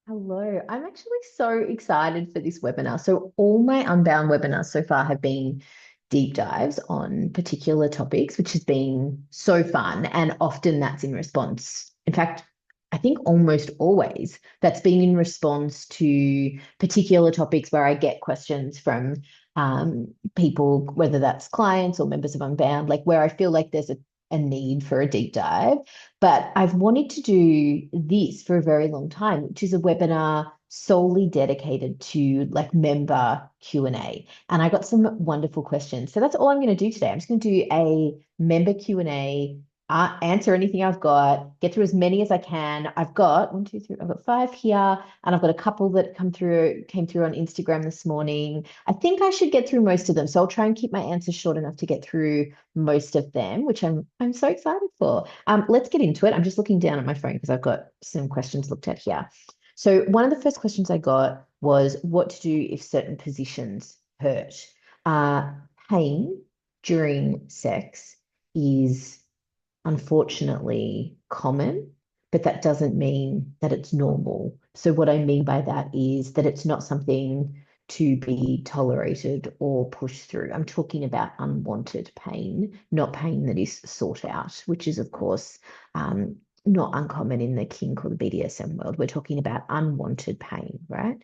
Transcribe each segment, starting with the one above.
Hello, I'm actually so excited for this webinar. So, all my Unbound webinars so far have been deep dives on particular topics, which has been so fun. And often that's in response. In fact, I think almost always that's been in response to particular topics where I get questions from people, whether that's clients or members of Unbound, like where I feel like there's a need for a deep dive. But I've wanted to do this for a very long time, which is a webinar solely dedicated to like member Q&A. And I got some wonderful questions. So that's all I'm going to do today. I'm just going to do a member Q&A, answer anything I've got, get through as many as I can. I've got one, two, three, I've got five here, and I've got a couple that came through on Instagram this morning. I think I should get through most of them. So I'll try and keep my answers short enough to get through most of them, which I'm so excited for. Let's get into it. I'm just looking down at my phone because I've got some questions looked at here. So one of the first questions I got was what to do if certain positions hurt. Uh, Pain during sex is unfortunately common, but that doesn't mean that it's normal. So, what I mean by that is that it's not something to be tolerated or pushed through. I'm talking about unwanted pain, not pain that is sought out, which is, of course, not uncommon in the kink or the BDSM world. We're talking about unwanted pain, right?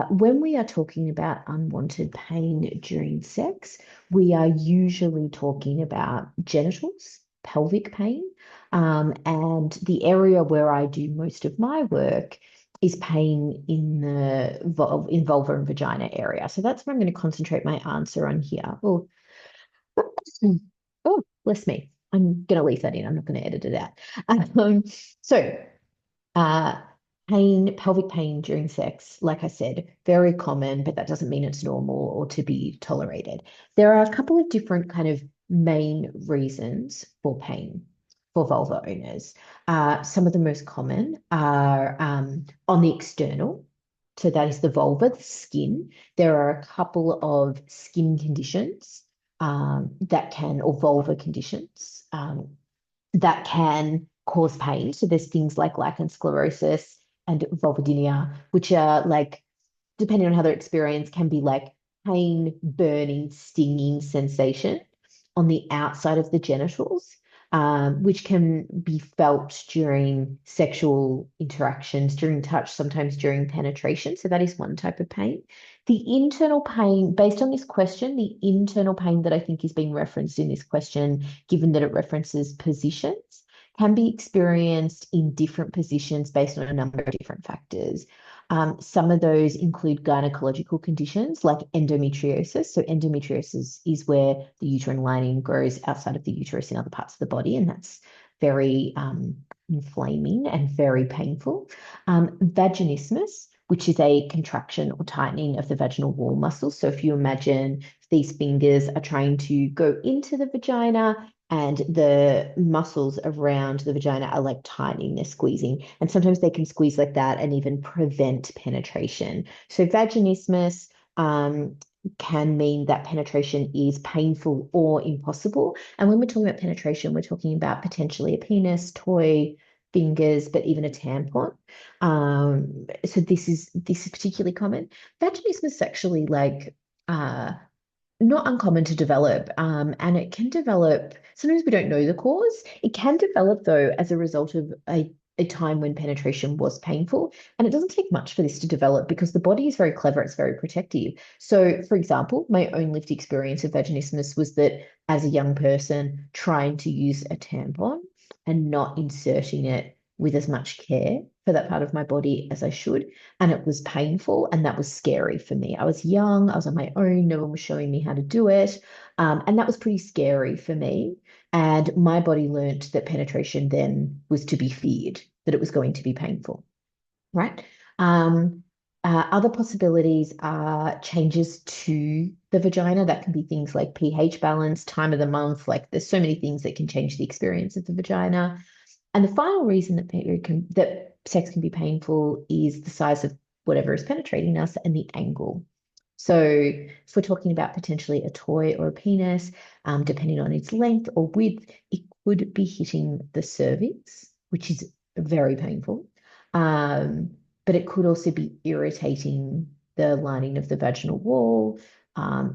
When we are talking about unwanted pain during sex, we are usually talking about genitals, pelvic pain, and the area where I do most of my work is pain in the vulva and vagina area. So that's where I'm going to concentrate my answer on here. Oh, oh, bless me. I'm going to leave that in. I'm not going to edit it out. Um, so uh, pelvic pain during sex, like I said, very common, but that doesn't mean it's normal or to be tolerated. There are a couple of different kind of main reasons for pain for vulva owners. Some of the most common are on the external. So that is the vulva, the skin. There are a couple of skin conditions or vulva conditions that can cause pain. So there's things like lichen sclerosis and vulvodynia, which are like, depending on how they're experienced, can be like pain, burning, stinging sensation on the outside of the genitals, which can be felt during sexual interactions, during touch, sometimes during penetration. So that is one type of pain. The internal pain, based on this question, the internal pain that I think is being referenced in this question, given that it references positions, can be experienced in different positions based on a number of different factors. Some of those include gynecological conditions like endometriosis. So, endometriosis is where the uterine lining grows outside of the uterus in other parts of the body, and that's very inflaming and very painful. Vaginismus, which is a contraction or tightening of the vaginal wall muscles. So, if you imagine these fingers are trying to go into the vagina and the muscles around the vagina are like tightening, they're squeezing. And sometimes they can squeeze like that and even prevent penetration. So vaginismus can mean that penetration is painful or impossible. And when we're talking about penetration, we're talking about potentially a penis, toy, fingers, but even a tampon. So this is particularly common. Vaginismus is actually like not uncommon to develop. And it can develop, sometimes we don't know the cause. It can develop, though, as a result of a time when penetration was painful. And it doesn't take much for this to develop because the body is very clever, it's very protective. So, for example, my own lived experience of vaginismus was that as a young person, trying to use a tampon and not inserting it with as much care for that part of my body as I should, and it was painful and that was scary for me. I was young, I was on my own, no one was showing me how to do it. And that was pretty scary for me. And my body learnt that penetration then was to be feared, that it was going to be painful, right? Other possibilities are changes to the vagina. That can be things like pH balance, time of the month. Like there's so many things that can change the experience of the vagina. And the final reason that sex can be painful is the size of whatever is penetrating us and the angle. So if we're talking about potentially a toy or a penis, depending on its length or width, it could be hitting the cervix, which is very painful. Um, but it could also be irritating the lining of the vaginal wall.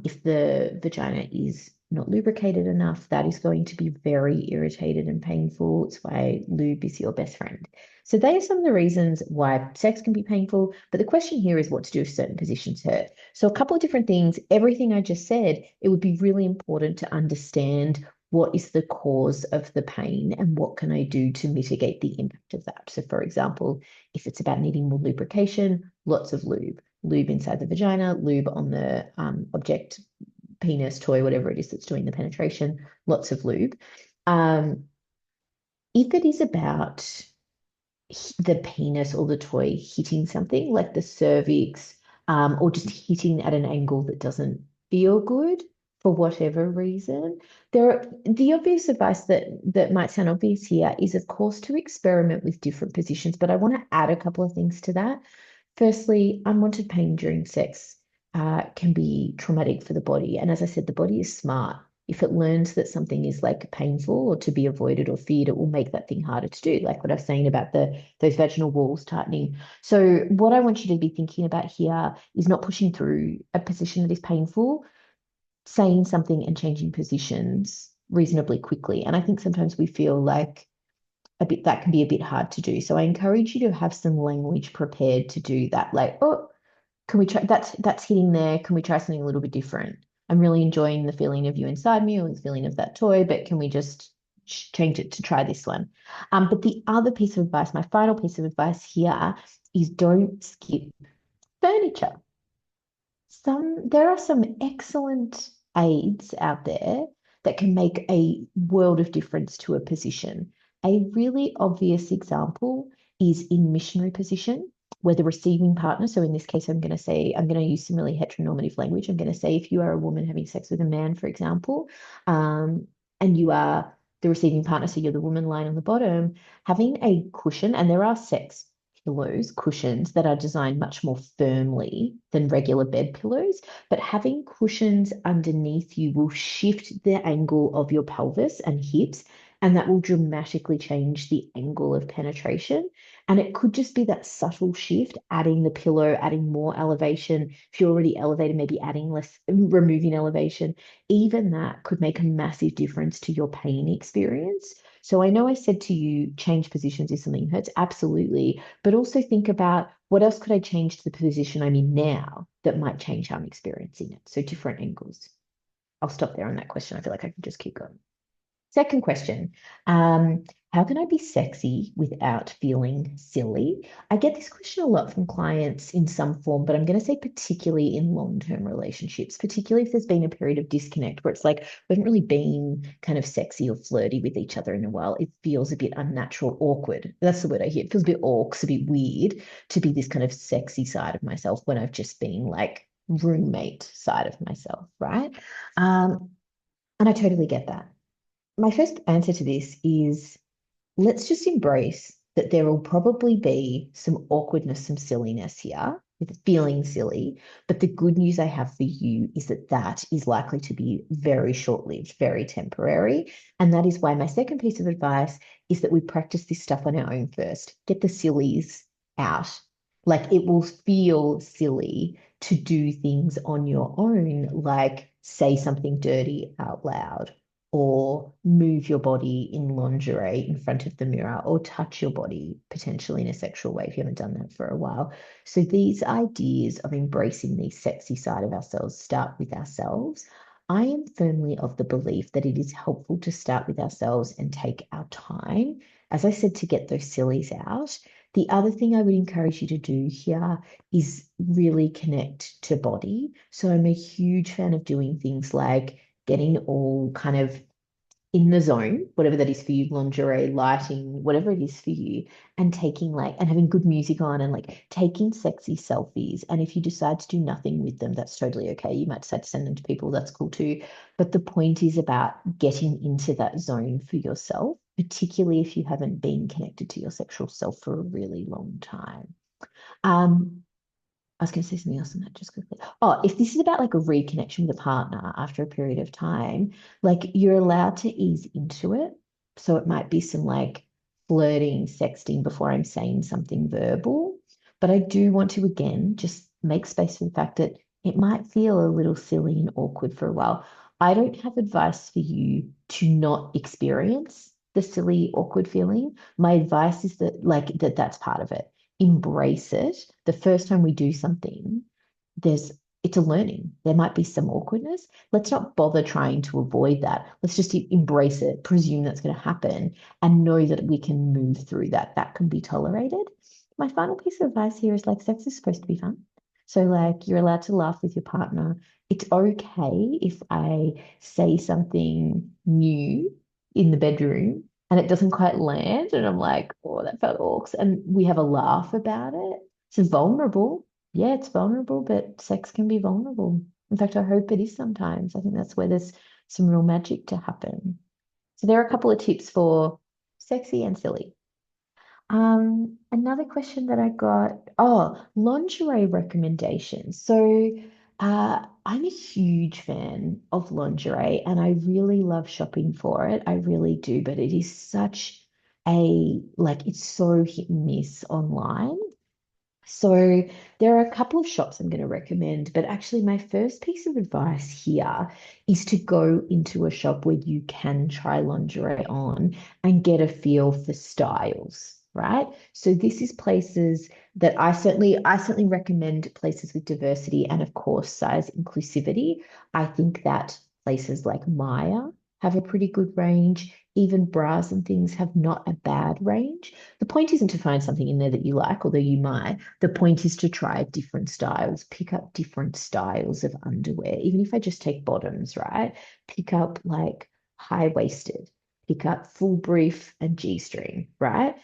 If the vagina is not lubricated enough, that is going to be very irritated and painful. It's why lube is your best friend. So they are some of the reasons why sex can be painful. But the question here is what to do if certain positions hurt. So a couple of different things. Everything I just said, it would be really important to understand what is the cause of the pain and what can I do to mitigate the impact of that. So for example, if it's about needing more lubrication, lots of lube. Lube inside the vagina, lube on the object, penis, toy, whatever it is that's doing the penetration, lots of lube. If it is about the penis or the toy hitting something like the cervix, or just hitting at an angle that doesn't feel good for whatever reason, the obvious advice that might sound obvious here is, of course, to experiment with different positions. But I want to add a couple of things to that. Firstly, unwanted pain during sex can be traumatic for the body. And as I said, the body is smart. If it learns that something is like painful or to be avoided or feared, it will make that thing harder to do, like what I was saying about those vaginal walls tightening. So what I want you to be thinking about here is not pushing through a position that is painful, saying something and changing positions reasonably quickly. And I think sometimes we feel like that can be a bit hard to do. So I encourage you to have some language prepared to do that. Like, oh, can we try that's hitting there? Can we try something a little bit different? I'm really enjoying the feeling of you inside me or the feeling of that toy, but can we just change it to try this one? But the other piece of advice, my final piece of advice here is don't skip furniture. There are some excellent aids out there that can make a world of difference to a position. A really obvious example is in missionary position, where the receiving partner, so in this case, I'm going to use some really heteronormative language. I'm going to say if you are a woman having sex with a man, for example, and you are the receiving partner, so you're the woman lying on the bottom, having a cushion, and there are sex pillows, cushions that are designed much more firmly than regular bed pillows, but having cushions underneath you will shift the angle of your pelvis and hips, and that will dramatically change the angle of penetration. And it could just be that subtle shift, adding the pillow, adding more elevation. If you're already elevated, maybe adding less, removing elevation. Even that could make a massive difference to your pain experience. So I know I said to you, change positions if something hurts. Absolutely. But also think about what else could I change to the position I'm in now that might change how I'm experiencing it. So different angles. I'll stop there on that question. I feel like I can just keep going. Second question, how can I be sexy without feeling silly? I get this question a lot from clients in some form, but I'm going to say particularly in long-term relationships, particularly if there's been a period of disconnect where it's like we haven't really been kind of sexy or flirty with each other in a while. It feels a bit unnatural, awkward. That's the word I hear. It feels a bit orcs, a bit weird to be this kind of sexy side of myself when I've just been like roommate side of myself, right? And I totally get that. My first answer to this is let's just embrace that there will probably be some awkwardness, some silliness here with feeling silly. But the good news I have for you is that that is likely to be very short-lived, very temporary. And that is why my second piece of advice is that we practice this stuff on our own first. Get the sillies out. Like it will feel silly to do things on your own, like say something dirty out loud or move your body in lingerie in front of the mirror or touch your body potentially in a sexual way if you haven't done that for a while. So these ideas of embracing the sexy side of ourselves start with ourselves. I am firmly of the belief that it is helpful to start with ourselves and take our time, as I said, to get those sillies out. The other thing I would encourage you to do here is really connect to body. So I'm a huge fan of doing things like getting all kind of in the zone, whatever that is for you, lingerie, lighting, whatever it is for you, and taking like, and having good music on and like taking sexy selfies. And if you decide to do nothing with them, that's totally okay. You might decide to send them to people, that's cool too. But the point is about getting into that zone for yourself, particularly if you haven't been connected to your sexual self for a really long time. Um, I was going to say something else on that just quickly. Oh, if this is about like a reconnection with a partner after a period of time, like you're allowed to ease into it. So it might be some like flirting, sexting before I'm saying something verbal. But I do want to, again, just make space for the fact that it might feel a little silly and awkward for a while. I don't have advice for you to not experience the silly, awkward feeling. My advice is that, like, that's part of it. Embrace it. The first time we do something, there's it's a learning. There might be some awkwardness. Let's not bother trying to avoid that. Let's just embrace it, presume that's going to happen, and know that we can move through that. That can be tolerated. My final piece of advice here is like sex is supposed to be fun. So, like, you're allowed to laugh with your partner. It's okay if I say something new in the bedroom and it doesn't quite land, and I'm like, oh, that felt awkward. And we have a laugh about it. It's vulnerable. Yeah, it's vulnerable, but sex can be vulnerable. In fact, I hope it is sometimes. I think that's where there's some real magic to happen. So there are a couple of tips for sexy and silly. Another question that I got, oh, lingerie recommendations. So, I'm a huge fan of lingerie and I really love shopping for it. I really do, but it is such like, it's so hit and miss online. So there are a couple of shops I'm going to recommend, but actually my first piece of advice here is to go into a shop where you can try lingerie on and get a feel for styles, right? So this is places that I certainly recommend places with diversity and of course size inclusivity. I think that places like Maya have a pretty good range. Even bras and things have not a bad range. The point isn't to find something in there that you like, although you might. The point is to try different styles, pick up different styles of underwear. Even if I just take bottoms, right? Pick up like high-waisted, pick up full brief and G-string, right?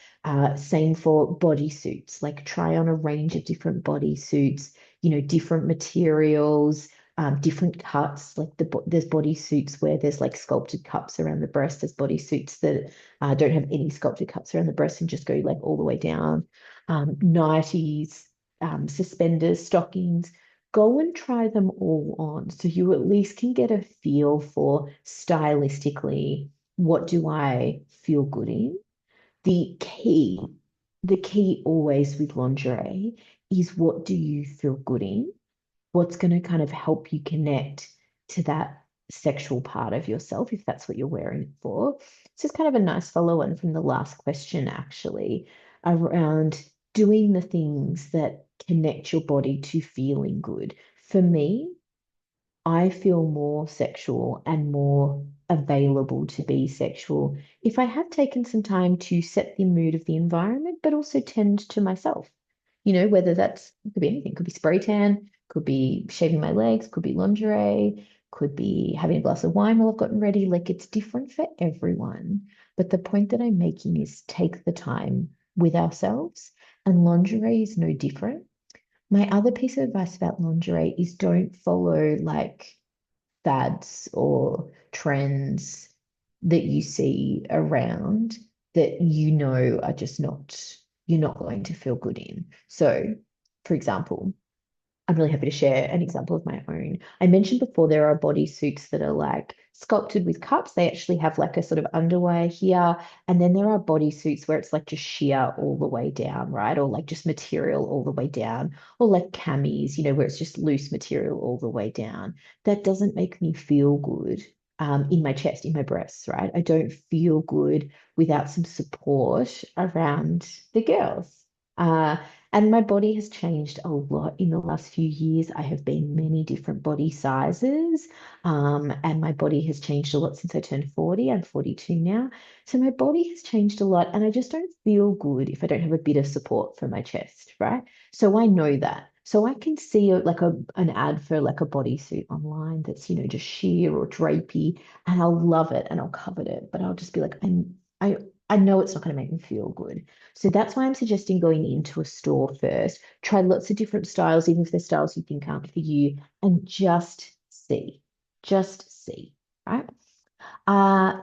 Same for bodysuits, like try on a range of different bodysuits, different materials, different cuts. Like there's bodysuits where there's like sculpted cups around the breast. There's bodysuits that don't have any sculpted cups around the breast and just go like all the way down. Nighties, suspenders, stockings. Go and try them all on so you at least can get a feel for stylistically what do I feel good in. The key, the key always with lingerie is what do you feel good in? What's going to kind of help you connect to that sexual part of yourself if that's what you're wearing it for. It's just kind of a nice follow on from the last question, actually, around doing the things that connect your body to feeling good. For me, I feel more sexual and more available to be sexual if I have taken some time to set the mood of the environment, but also tend to myself. Whether that's could be anything, could be spray tan, could be shaving my legs, could be lingerie, could be having a glass of wine while I've gotten ready. Like it's different for everyone. But the point that I'm making is take the time with ourselves, and lingerie is no different. My other piece of advice about lingerie is don't follow like fads or trends that you see around that are just you're not going to feel good in. So, for example, I'm really happy to share an example of my own. I mentioned before there are bodysuits that are like sculpted with cups. They actually have like a sort of underwire here. And then there are bodysuits where it's like just sheer all the way down, right? Or like just material all the way down. Or like camis, where it's just loose material all the way down. That doesn't make me feel good. In my chest, in my breasts, right? I don't feel good without some support around the girls. Uh, and my body has changed a lot in the last few years. I have been many different body sizes, and my body has changed a lot since I turned 40. I'm 42 now. So my body has changed a lot, and I just don't feel good if I don't have a bit of support for my chest, right? So I know that. So I can see an ad for like a bodysuit online that's, just sheer or drapey, and I'll love it and I'll covet it, but I'll just be like, I know it's not going to make me feel good. So that's why I'm suggesting going into a store first. Try lots of different styles, even if they're styles you think aren't for you, and just see. Just see, right?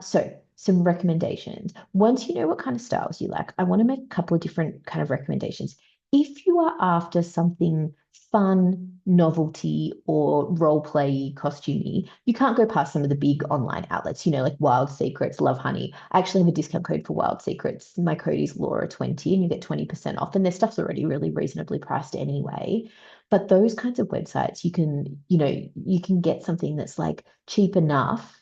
So some recommendations. Once you know what kind of styles you like, I want to make a couple of different kind of recommendations. If you are after something fun, novelty, or role play costumey, you can't go past some of the big online outlets, like Wild Secrets, Love Honey. I actually have a discount code for Wild Secrets. My code is Laura20 and you get 20% off. And their stuff's already really reasonably priced anyway. But those kinds of websites, you can get something that's like cheap enough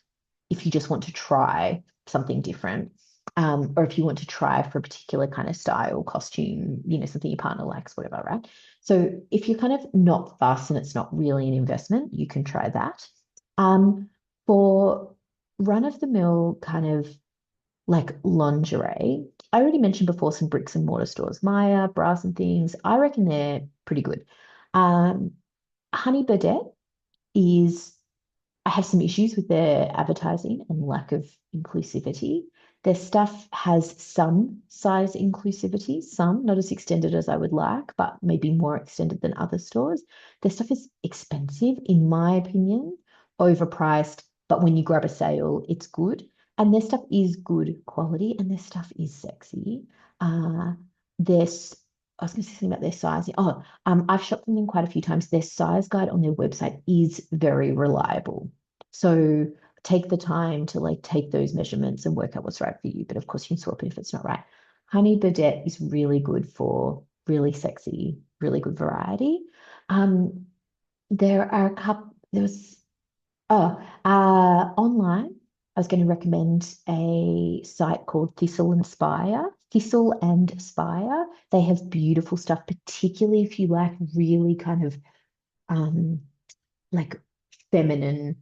if you just want to try something different. Or if you want to try for a particular kind of style, costume, something your partner likes, whatever, right? So if you're kind of not fast and it's not really an investment, you can try that. For run-of-the-mill kind of like lingerie, I already mentioned before some bricks and mortar stores, Maya, Bras and Things. I reckon they're pretty good. Um, Honey Birdette is I have some issues with their advertising and lack of inclusivity. Their stuff has some size inclusivity, some, not as extended as I would like, but maybe more extended than other stores. Their stuff is expensive, in my opinion, overpriced, but when you grab a sale, it's good. And their stuff is good quality and their stuff is sexy. Uh, there's I was going to say something about their size. Oh, I've shopped from them quite a few times. Their size guide on their website is very reliable. So take the time to like take those measurements and work out what's right for you. But of course, you can swap it if it's not right. Honey Birdette is really good for really sexy, really good variety. Um, there are a couple, there was, oh, online, I was going to recommend a site called Thistle and Spire. Thistle and Spire. They have beautiful stuff, particularly if you like really kind of um like feminine,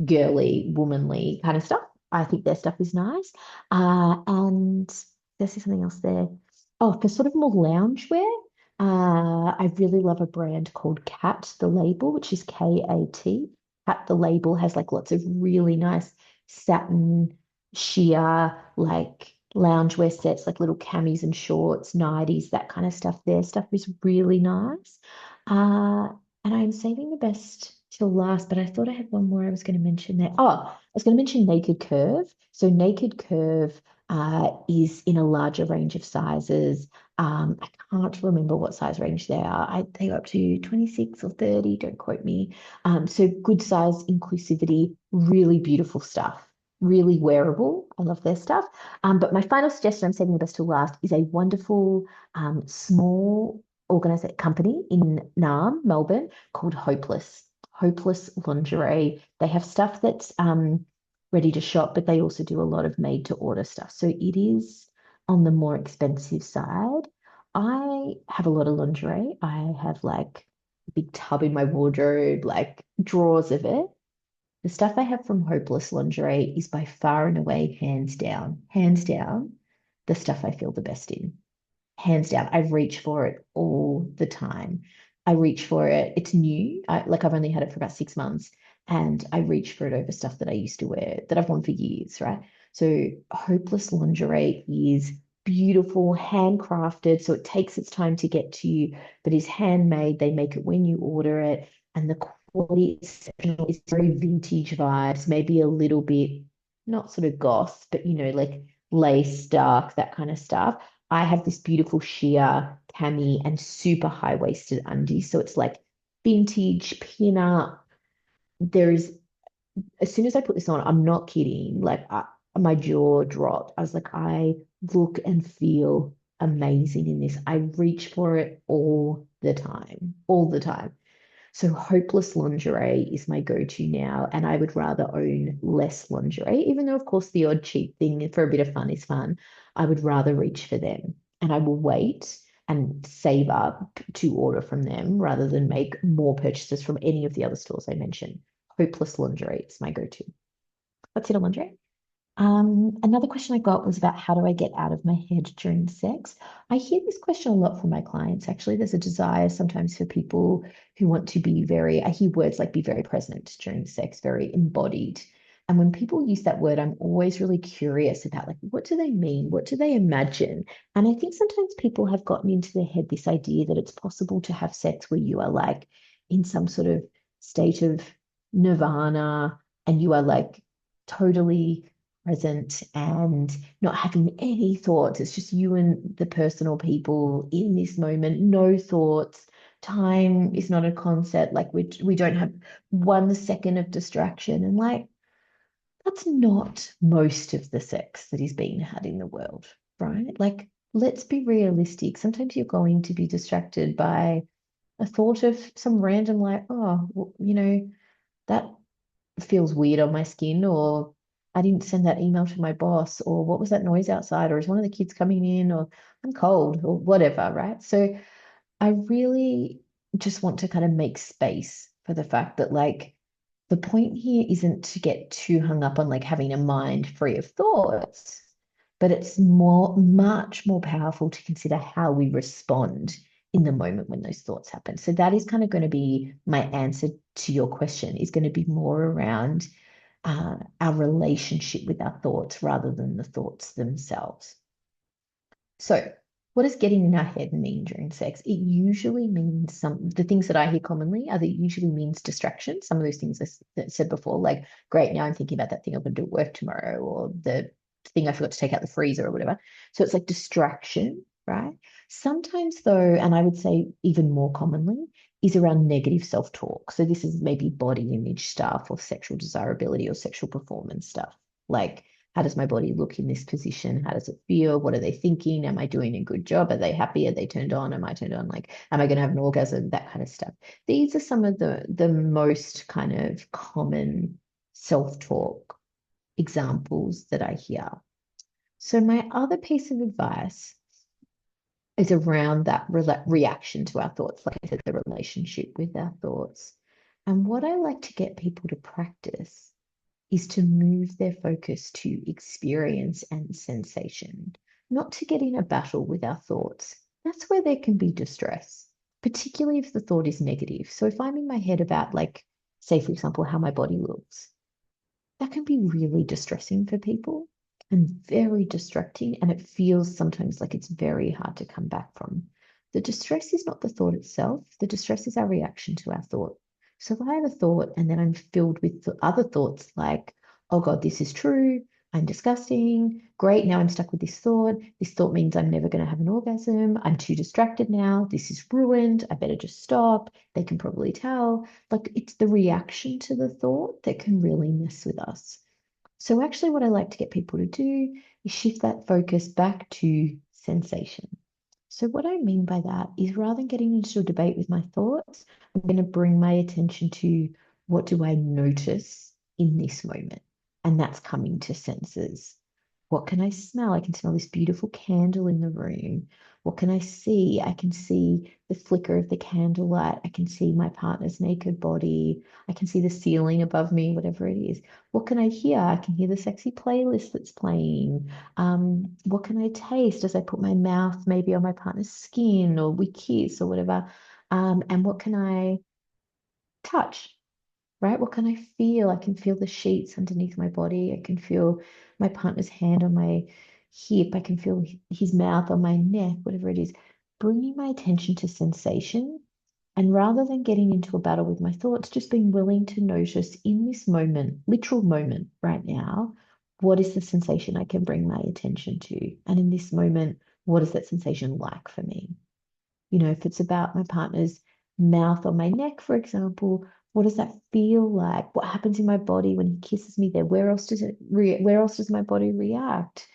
girly, womanly kind of stuff. I think their stuff is nice. And there's something else there. Oh, for sort of more loungewear, I really love a brand called Cat the Label, which is K-A-T. Cat the Label has like lots of really nice satin, sheer, like loungewear sets, like little camis and shorts, nighties, that kind of stuff. Their stuff is really nice. Uh, and I'm saving the best till last, but I thought I had one more I was going to mention there. Oh, I was going to mention Naked Curve. So Naked Curve is in a larger range of sizes. I can't remember what size range they are. They go up to 26 or 30, don't quote me. So good size inclusivity, really beautiful stuff, really wearable. I love their stuff. But my final suggestion, I'm saving the best till last, is a wonderful small organized company in Naarm, Melbourne, called Hopeless. Hopeless Lingerie. They have stuff that's ready to shop, but they also do a lot of made to order stuff. So it is on the more expensive side. I have a lot of lingerie. I have like a big tub in my wardrobe, like drawers of it. The stuff I have from Hopeless Lingerie is by far and away, hands down, the stuff I feel the best in. Hands down. I reach for it all the time. I reach for it. It's new. I've only had it for about 6 months, and I reach for it over stuff that I used to wear that I've worn for years, right? So Hopeless Lingerie is beautiful, handcrafted. So it takes its time to get to you, but is handmade. They make it when you order it, and the quality is exceptional. It's very vintage vibes, maybe a little bit not sort of goth, but like lace, dark, that kind of stuff. I have this beautiful sheer cami and super high-waisted undies. So it's like vintage pin-up. There is, as soon as I put this on, I'm not kidding. Like my jaw dropped. I was like, I look and feel amazing in this. I reach for it all the time, all the time. So Hopeless Lingerie is my go-to now, and I would rather own less lingerie, even though, of course, the odd cheap thing for a bit of fun is fun. I would rather reach for them, and I will wait and save up to order from them rather than make more purchases from any of the other stores I mentioned. Hopeless Lingerie is my go-to. That's it on lingerie. Another question I got was about how do I get out of my head during sex? I hear this question a lot from my clients. Actually, there's a desire sometimes for people who want to be very, I hear words like be very present during sex, very embodied. And when people use that word, I'm always really curious about like, what do they mean? What do they imagine? And I think sometimes people have gotten into their head this idea that it's possible to have sex where you are like in some sort of state of nirvana and you are like totally present and not having any thoughts. It's just you and the person or people in this moment, no thoughts, time is not a concept. Like we don't have 1 second of distraction. And like that's not most of the sex that is being had in the world, right? Like, let's be realistic. Sometimes you're going to be distracted by a thought of some random, like, oh, that feels weird on my skin, or I didn't send that email to my boss, or what was that noise outside, or is one of the kids coming in, or I'm cold, or whatever, right? So I really just want to kind of make space for the fact that, like, the point here isn't to get too hung up on like having a mind free of thoughts, but it's much more powerful to consider how we respond in the moment when those thoughts happen. So that is kind of going to be my answer to your question, is going to be more around our relationship with our thoughts rather than the thoughts themselves. So, what does getting in our head mean during sex? It usually means the things that I hear commonly are that it usually means distraction. Some of those things I said before, like, great, now I'm thinking about that thing I'm going to do at work tomorrow, or the thing I forgot to take out the freezer or whatever. So it's like distraction, right? Sometimes, though, and I would say even more commonly, is around negative self-talk. So this is maybe body image stuff or sexual desirability or sexual performance stuff. Like, how does my body look in this position? How does it feel? What are they thinking? Am I doing a good job? Are they happy? Are they turned on? Am I turned on? Like, am I going to have an orgasm? That kind of stuff. These are some of the most kind of common self-talk examples that I hear. So my other piece of advice is around that reaction to our thoughts. Like I said, the relationship with our thoughts. And what I like to get people to practice is to move their focus to experience and sensation, not to get in a battle with our thoughts. That's where there can be distress, particularly if the thought is negative. So if I'm in my head about, like, say, for example, how my body looks, that can be really distressing for people and very distracting. And it feels sometimes like it's very hard to come back from. The distress is not the thought itself, the distress is our reaction to our thought. So if I have a thought and then I'm filled with other thoughts like, oh God, this is true, I'm disgusting, great, now I'm stuck with this thought. This thought means I'm never going to have an orgasm. I'm too distracted now. This is ruined. I better just stop. They can probably tell. Like, it's the reaction to the thought that can really mess with us. So actually what I like to get people to do is shift that focus back to sensation. So what I mean by that is, rather than getting into a debate with my thoughts, I'm going to bring my attention to, what do I notice in this moment? And that's coming to senses. What can I smell? I can smell this beautiful candle in the room. What can I see? I can see the flicker of the candlelight. I can see my partner's naked body. I can see the ceiling above me, whatever it is. What can I hear? I can hear the sexy playlist that's playing. What can I taste as I put my mouth maybe on my partner's skin, or we kiss or whatever? And what can I touch? Right? What can I feel? I can feel the sheets underneath my body. I can feel my partner's hand on my hip. I can feel his mouth on my neck, whatever it is. Bringing my attention to sensation. And rather than getting into a battle with my thoughts, just being willing to notice in this moment, literal moment right now, what is the sensation I can bring my attention to? And in this moment, what is that sensation like for me? If it's about my partner's mouth on my neck, for example, what does that feel like? What happens in my body when he kisses me there? Where else does my body react?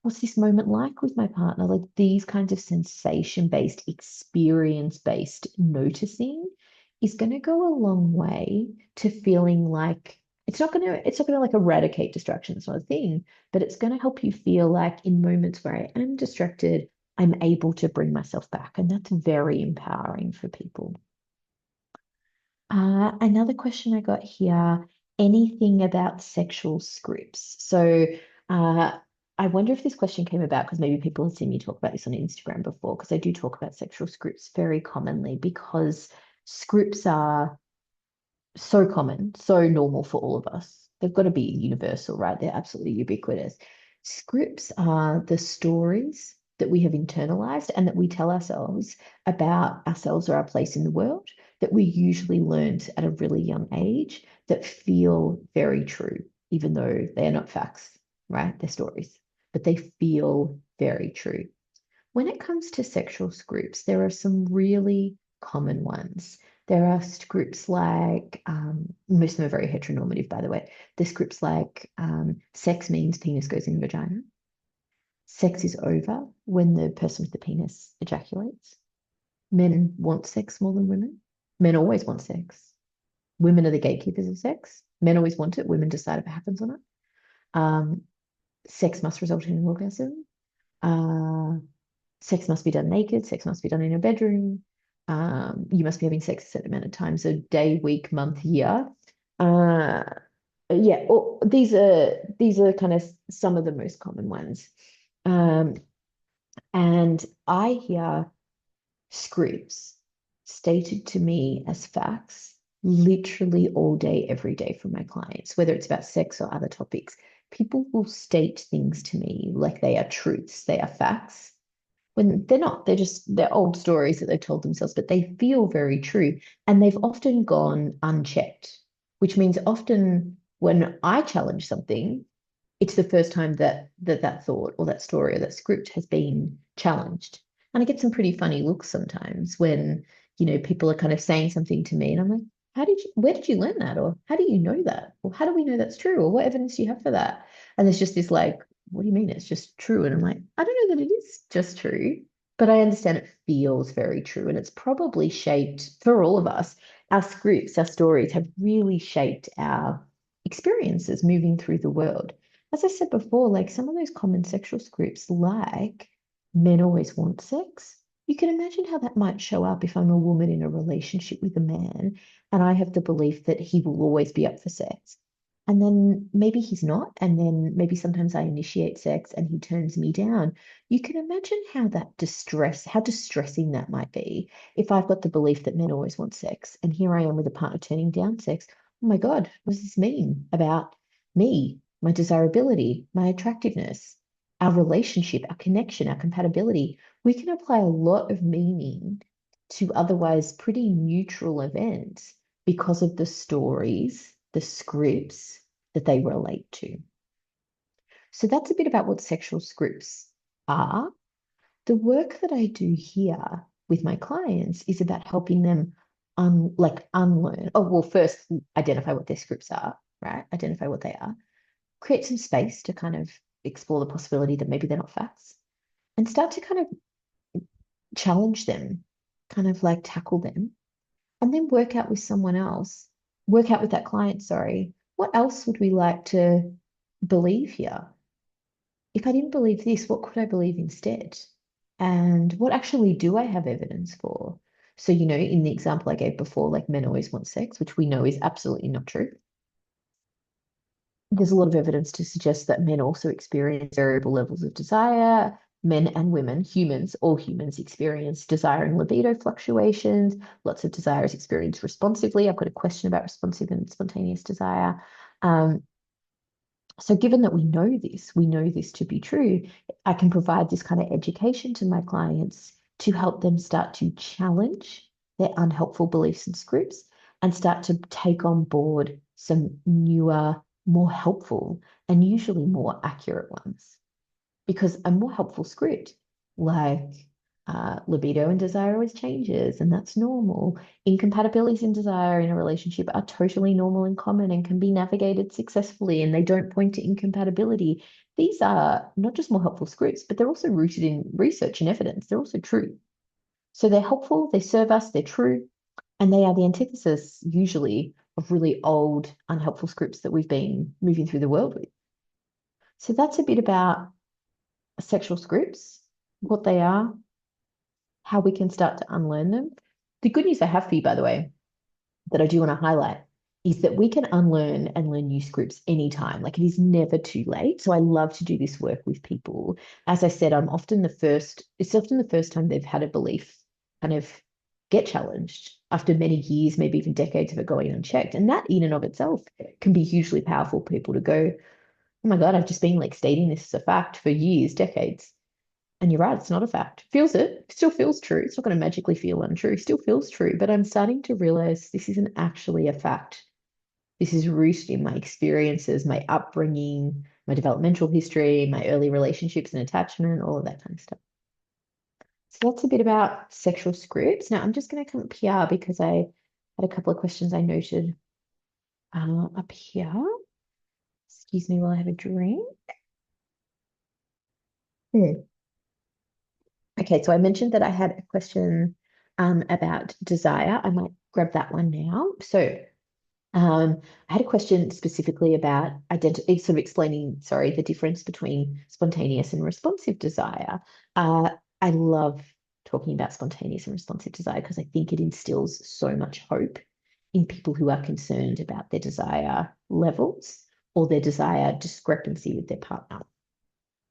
What's this moment like with my partner? Like, these kinds of sensation-based, experience-based noticing is going to go a long way to feeling like it's not gonna like eradicate distraction. It's not a thing, but it's going to help you feel like in moments where I am distracted, I'm able to bring myself back. And that's very empowering for people. Another question I got here, anything about sexual scripts? So I wonder if this question came about because maybe people have seen me talk about this on Instagram before, because I do talk about sexual scripts very commonly, because scripts are so common, so normal for all of us. They've got to be universal, right? They're absolutely ubiquitous. Scripts are the stories that we have internalized and that we tell ourselves about ourselves or our place in the world, that we usually learned at a really young age, that feel very true, even though they are not facts, right? They're stories, but they feel very true. When it comes to sexual scripts, there are some really common ones. There are groups like, most of them are very heteronormative, by the way. There's groups like sex means penis goes in vagina. Sex is over when the person with the penis ejaculates. Men want sex more than women. Men always want sex. Women are the gatekeepers of sex. Men always want it. Women decide if it happens or not. Um, Sex must result in an orgasm. Uh, Sex must be done naked. Sex must be done in a bedroom. You must be having sex a certain amount of times a day, week, month, year. Uh, yeah, these are kind of some of the most common ones. Um, and I hear scripts stated to me as facts literally all day, every day from my clients, whether it's about sex or other topics. People will state things to me like they are truths, they are facts, when they're not. They're old stories that they've told themselves, but they feel very true. And they've often gone unchecked, which means often when I challenge something, it's the first time that thought or that story or that script has been challenged. And I get some pretty funny looks sometimes when, people are kind of saying something to me and I'm like, where did you learn that? Or how do you know that? Or how do we know that's true? Or what evidence do you have for that? And there's just this like, what do you mean it's just true? And I'm like, I don't know that it is just true, but I understand it feels very true. And it's probably shaped for all of us. Our scripts, our stories have really shaped our experiences moving through the world. As I said before, like some of those common sexual scripts, like men always want sex. You can imagine how that might show up if I'm a woman in a relationship with a man and I have the belief that he will always be up for sex. And then maybe he's not. And then maybe sometimes I initiate sex and he turns me down. You can imagine how distressing that might be if I've got the belief that men always want sex. And here I am with a partner turning down sex. Oh my God, what does this mean about me, my desirability, my attractiveness, our relationship, our connection, our compatibility? We can apply a lot of meaning to otherwise pretty neutral events because of the stories, the scripts that they relate to. So that's a bit about what sexual scripts are. The work that I do here with my clients is about helping them unlearn. Oh, well, first identify what their scripts are, right? Identify what they are. Create some space to kind of explore the possibility that maybe they're not facts and start to kind of challenge them, kind of like tackle them, and then work out with that client, sorry, what else would we like to believe here? If I didn't believe this, what could I believe instead? And what actually do I have evidence for? So, in the example I gave before, like men always want sex, which we know is absolutely not true. There's a lot of evidence to suggest that men also experience variable levels of desire. Men and women, all humans experience desire and libido fluctuations. Lots of desire is experienced responsively. I've got a question about responsive and spontaneous desire. So given that we know this to be true, I can provide this kind of education to my clients to help them start to challenge their unhelpful beliefs and scripts and start to take on board some newer, more helpful, and usually more accurate ones. Because a more helpful script, like libido and desire always changes, and that's normal. Incompatibilities in desire in a relationship are totally normal and common and can be navigated successfully, and they don't point to incompatibility. These are not just more helpful scripts, but they're also rooted in research and evidence. They're also true. So they're helpful, they serve us, they're true, and they are the antithesis, usually, of really old, unhelpful scripts that we've been moving through the world with. So that's a bit about sexual scripts, what they are, how we can start to unlearn them. The good news I have for you, by the way, that I do want to highlight is that we can unlearn and learn new scripts anytime. Like it is never too late. So I love to do this work with people. As I said, it's often the first time they've had a belief kind of get challenged after many years, maybe even decades of it going unchecked. And that in and of itself can be hugely powerful for people to go, oh my God, I've just been like stating this as a fact for years, decades. And you're right, it's not a fact. Feels it, still feels true. It's not going to magically feel untrue, still feels true. But I'm starting to realize this isn't actually a fact. This is rooted in my experiences, my upbringing, my developmental history, my early relationships and attachment, all of that kind of stuff. So that's a bit about sexual scripts. Now I'm just going to come up here because I had a couple of questions I noted up here. Excuse me while I have a drink. Hmm. Okay, so I mentioned that I had a question about desire. I might grab that one now. So I had a question specifically about sort of explaining, sorry, the difference between spontaneous and responsive desire. Uh, I love talking about spontaneous and responsive desire because I think it instills so much hope in people who are concerned about their desire levels or their desire discrepancy with their partner.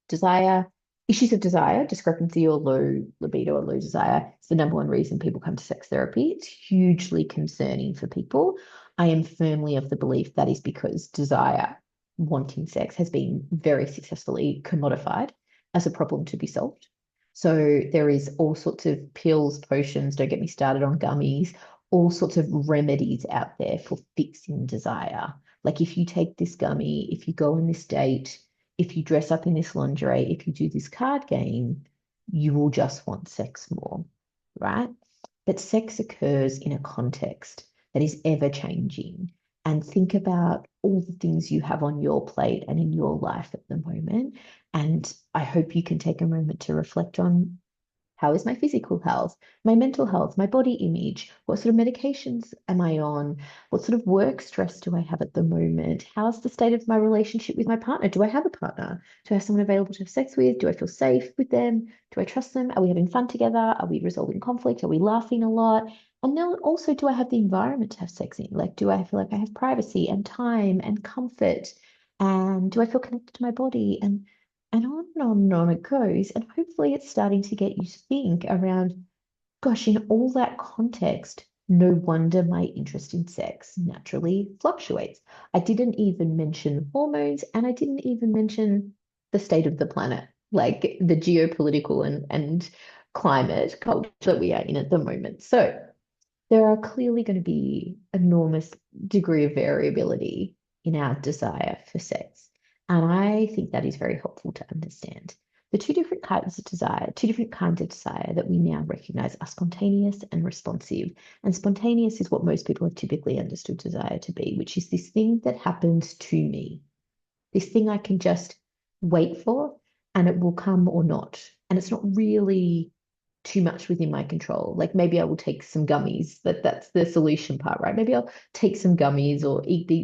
Desire, issues of desire, discrepancy or low libido or low desire is the number one reason people come to sex therapy. It's hugely concerning for people. I am firmly of the belief that is because desire, wanting sex, has been very successfully commodified as a problem to be solved. So there is all sorts of pills, potions, don't get me started on gummies, all sorts of remedies out there for fixing desire. Like if you take this gummy, if you go on this date, if you dress up in this lingerie, if you do this card game, you will just want sex more, right? But sex occurs in a context that is ever changing. And think about all the things you have on your plate and in your life at the moment. And I hope you can take a moment to reflect on how is my physical health, my mental health, my body image? What sort of medications am I on? What sort of work stress do I have at the moment? How's the state of my relationship with my partner? Do I have a partner? Do I have someone available to have sex with? Do I feel safe with them? Do I trust them? Are we having fun together? Are we resolving conflict? Are we laughing a lot? And then also, do I have the environment to have sex in? Like, do I feel like I have privacy and time and comfort? And do I feel connected to my body? And on and on and on it goes. And hopefully it's starting to get you to think around, gosh, in all that context, no wonder my interest in sex naturally fluctuates. I didn't even mention hormones and I didn't even mention the state of the planet, like the geopolitical and climate culture that we are in at the moment. So there are clearly going to be enormous degree of variability in our desire for sex. And I think that is very helpful to understand. The two different kinds of desire, two different kinds of desire that we now recognize are spontaneous and responsive. And spontaneous is what most people have typically understood desire to be, which is this thing that happens to me, this thing I can just wait for and it will come or not. And it's not really too much within my control. Like maybe I will take some gummies, that's the solution part, right? Maybe I'll take some gummies or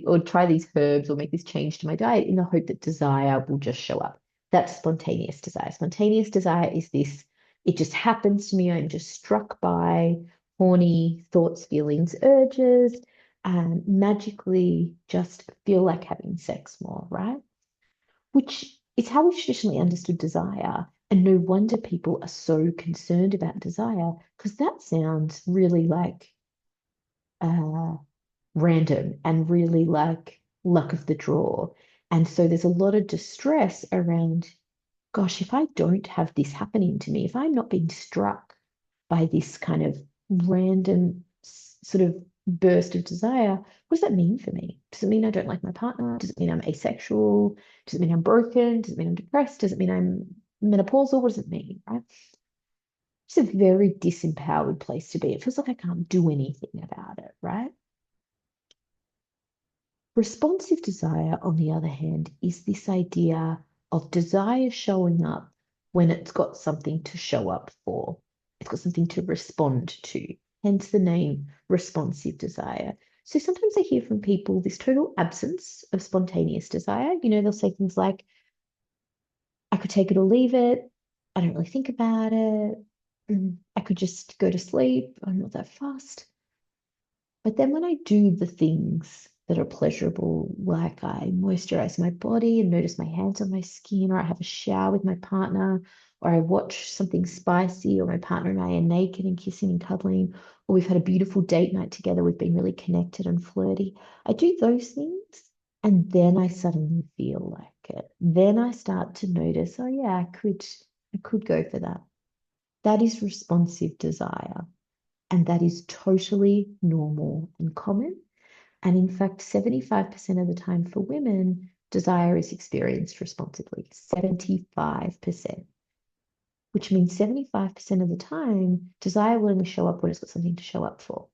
or try these herbs or make this change to my diet in the hope that desire will just show up. That's spontaneous desire. Spontaneous desire is this, it just happens to me. I'm just struck by horny thoughts, feelings, urges, and magically just feel like having sex more, right? Which is how we've traditionally understood desire. And no wonder people are so concerned about desire, because that sounds really like uh, random and really like luck of the draw. And so there's a lot of distress around, gosh, if I don't have this happening to me, if I'm not being struck by this kind of random sort of burst of desire, what does that mean for me? Does it mean I don't like my partner? Does it mean I'm asexual? Does it mean I'm broken? Does it mean I'm depressed? Does it mean I'm menopausal? What does it mean, right? It's a very disempowered place to be. It feels like I can't do anything about it, right? Responsive desire, on the other hand, is this idea of desire showing up when it's got something to show up for. It's got something to respond to, hence the name responsive desire. So sometimes I hear from people this total absence of spontaneous desire. You know, they'll say things like, I could take it or leave it. I don't really think about it. I could just go to sleep. I'm not that fast. But then when I do the things that are pleasurable, like I moisturize my body and notice my hands on my skin, or I have a shower with my partner, or I watch something spicy, or my partner and I are naked and kissing and cuddling, or we've had a beautiful date night together, we've been really connected and flirty. I do those things, and then I suddenly feel like it. Then I start to notice, oh yeah, I could go for that. That is responsive desire. And that is totally normal and common. And in fact, 75% of the time for women, desire is experienced responsibly. 75%, which means 75% of the time, desire will only show up when it's got something to show up for.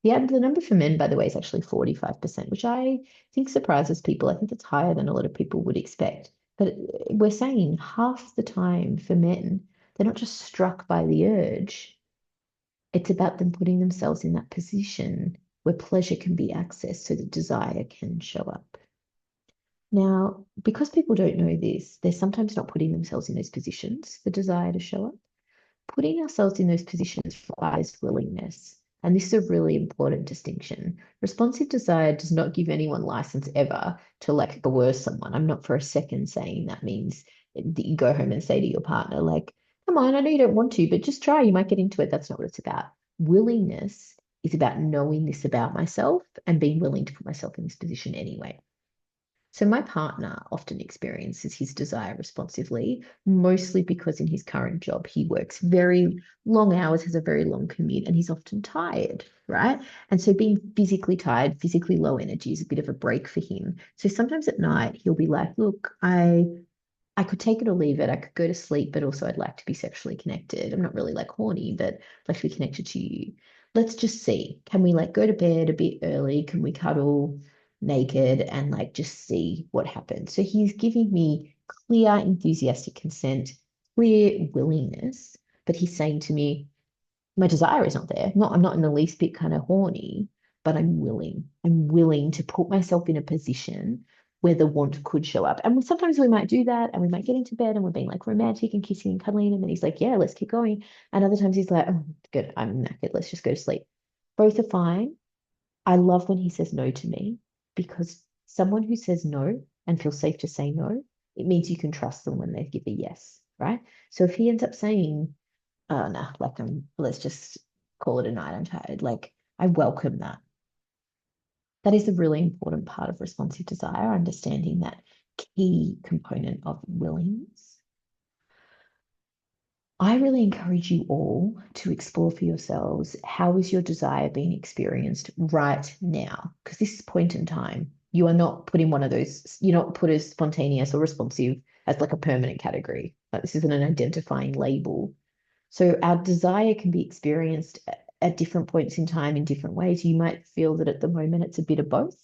The number for men, by the way, is actually 45%, which I think surprises people. I think it's higher than a lot of people would expect. But we're saying half the time for men, they're not just struck by the urge, it's about them putting themselves in that position where pleasure can be accessed so that desire can show up. Now, because people don't know this, they're sometimes not putting themselves in those positions for desire to show up. Putting ourselves in those positions requires willingness. And this is a really important distinction. Responsive desire does not give anyone license ever to like coerce someone. I'm not for a second saying that means that you go home and say to your partner, like, come on, I know you don't want to, but just try, you might get into it. That's not what it's about. Willingness is about knowing this about myself and being willing to put myself in this position anyway. So my partner often experiences his desire responsively, mostly because in his current job, he works very long hours, has a very long commute, and he's often tired, right? And so being physically tired, physically low energy is a bit of a break for him. So sometimes at night, he'll be like, look, I could take it or leave it. I could go to sleep, but also I'd like to be sexually connected. I'm not really like horny, but I'd like to be connected to you. Let's just see. Can we like go to bed a bit early? Can we cuddle naked and like just see what happens? So he's giving me clear, enthusiastic consent, clear willingness, but he's saying to me, my desire is not there. I'm not in the least bit kind of horny, but I'm willing. I'm willing to put myself in a position where the want could show up. And sometimes we might do that and we might get into bed and we're being like romantic and kissing and cuddling. And then he's like, yeah, let's keep going. And other times he's like, oh, good, I'm knackered. Let's just go to sleep. Both are fine. I love when he says no to me because someone who says no and feels safe to say no, it means you can trust them when they give a yes, right? So if he ends up saying, oh no, like let's just call it a night, I'm tired. Like I welcome that. That is a really important part of responsive desire, understanding that key component of willingness. I really encourage you all to explore for yourselves how is your desire being experienced right now? Because this is point in time. You are not put in one of those, you're not put as spontaneous or responsive as like a permanent category. Like this isn't an identifying label. So our desire can be experienced at different points in time in different ways. You might feel that at the moment it's a bit of both.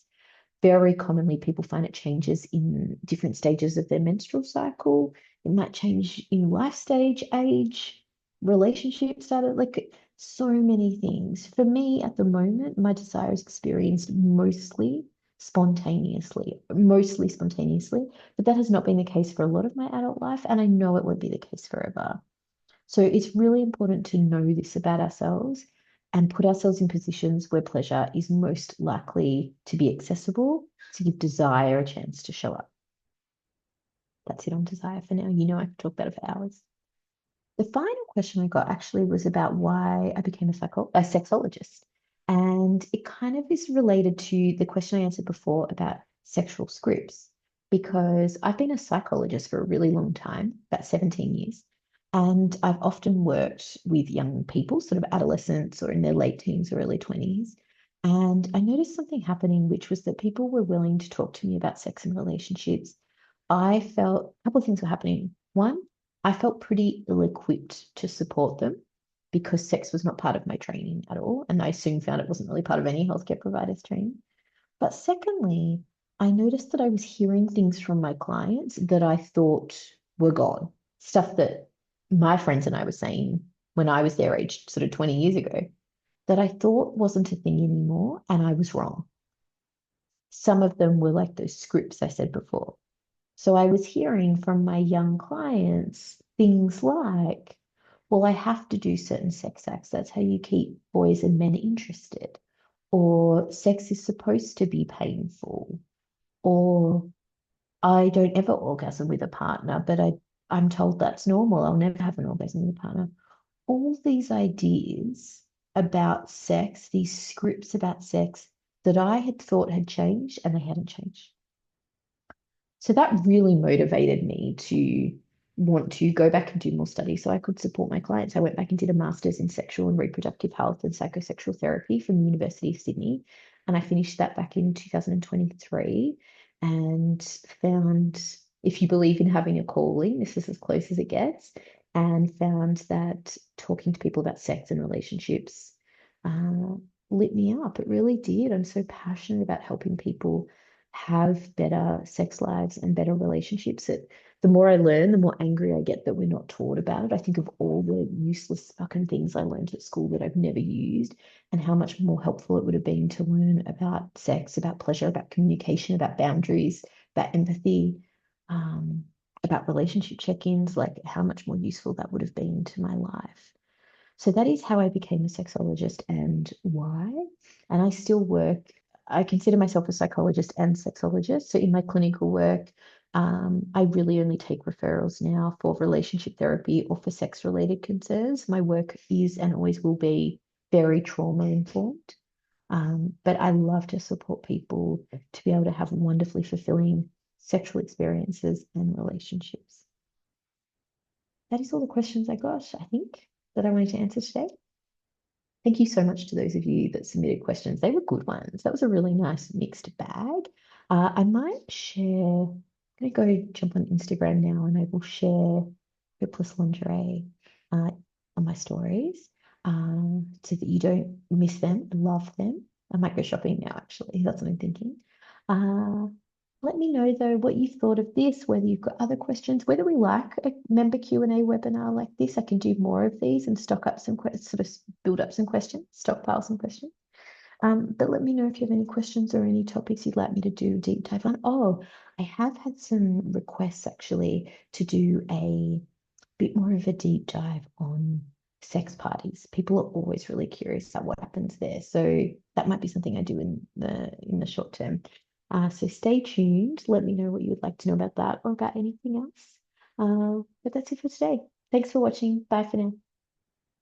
Very commonly, people find it changes in different stages of their menstrual cycle. It might change in life stage, age, relationship status, like so many things. For me, at the moment, my desire is experienced mostly spontaneously, but that has not been the case for a lot of my adult life, and I know it won't be the case forever. So it's really important to know this about ourselves and put ourselves in positions where pleasure is most likely to be accessible to give desire a chance to show up. That's it on desire for now. You know, I could talk about it for hours. The final question I got actually was about why I became a sexologist. And it kind of is related to the question I answered before about sexual scripts, because I've been a psychologist for a really long time, about 17 years. And I've often worked with young people, sort of adolescents or in their late teens or early 20s. And I noticed something happening, which was that people were willing to talk to me about sex and relationships. I felt a couple of things were happening. One, I felt pretty ill-equipped to support them because sex was not part of my training at all. And I soon found it wasn't really part of any healthcare provider's training. But secondly, I noticed that I was hearing things from my clients that I thought were gone, stuff that my friends and I were saying when I was their age, sort of 20 years ago, that I thought wasn't a thing anymore, and I was wrong. Some of them were like those scripts I said before. So I was hearing from my young clients things like, well, I have to do certain sex acts. That's how you keep boys and men interested. Or sex is supposed to be painful. Or I don't ever orgasm with a partner, but I'm told that's normal. I'll never have an orgasm with a partner. All these ideas about sex, these scripts about sex that I had thought had changed and they hadn't changed. So that really motivated me to want to go back and do more studies so I could support my clients. I went back and did a master's in sexual and reproductive health and psychosexual therapy from the University of Sydney. And I finished that back in 2023 and found, if you believe in having a calling, this is as close as it gets. and found that talking to people about sex and relationships uh, lit me up. It really did. I'm so passionate about helping people have better sex lives and better relationships. The more I learn, the more angry I get that we're not taught about it. I think of all the useless fucking things I learned at school that I've never used, and how much more helpful it would have been to learn about sex, about pleasure, about communication, about boundaries, about empathy, um, about relationship check-ins, like how much more useful that would have been to my life. So that is how I became a sexologist and why. And I still work, I consider myself a psychologist and sexologist. So in my clinical work, I really only take referrals now for relationship therapy or for sex related concerns. My work is and always will be very trauma informed. But I love to support people to be able to have wonderfully fulfilling sexual experiences and relationships. That is all the questions I got, I think, that I wanted to answer today. Thank you so much to those of you that submitted questions. They were good ones. That was a really nice mixed bag. I might share, I'm going to go jump on Instagram now and I will share Hopeless Lingerie on my stories so that you don't miss them. Love them. I might go shopping now, actually. That's what I'm thinking. Uh, Let me know though what you thought of this, whether you've got other questions, whether we like a member Q&A webinar like this. I can do more of these and stock up some sort of build up some questions, stockpile some questions. But let me know if you have any questions or any topics you'd like me to do a deep dive on. Oh, I have had some requests actually to do a bit more of a deep dive on sex parties. People are always really curious about what happens there. So that might be something I do in the short term. So stay tuned. Let me know what you would like to know about that or about anything else. But that's it for today. Thanks for watching. Bye for now.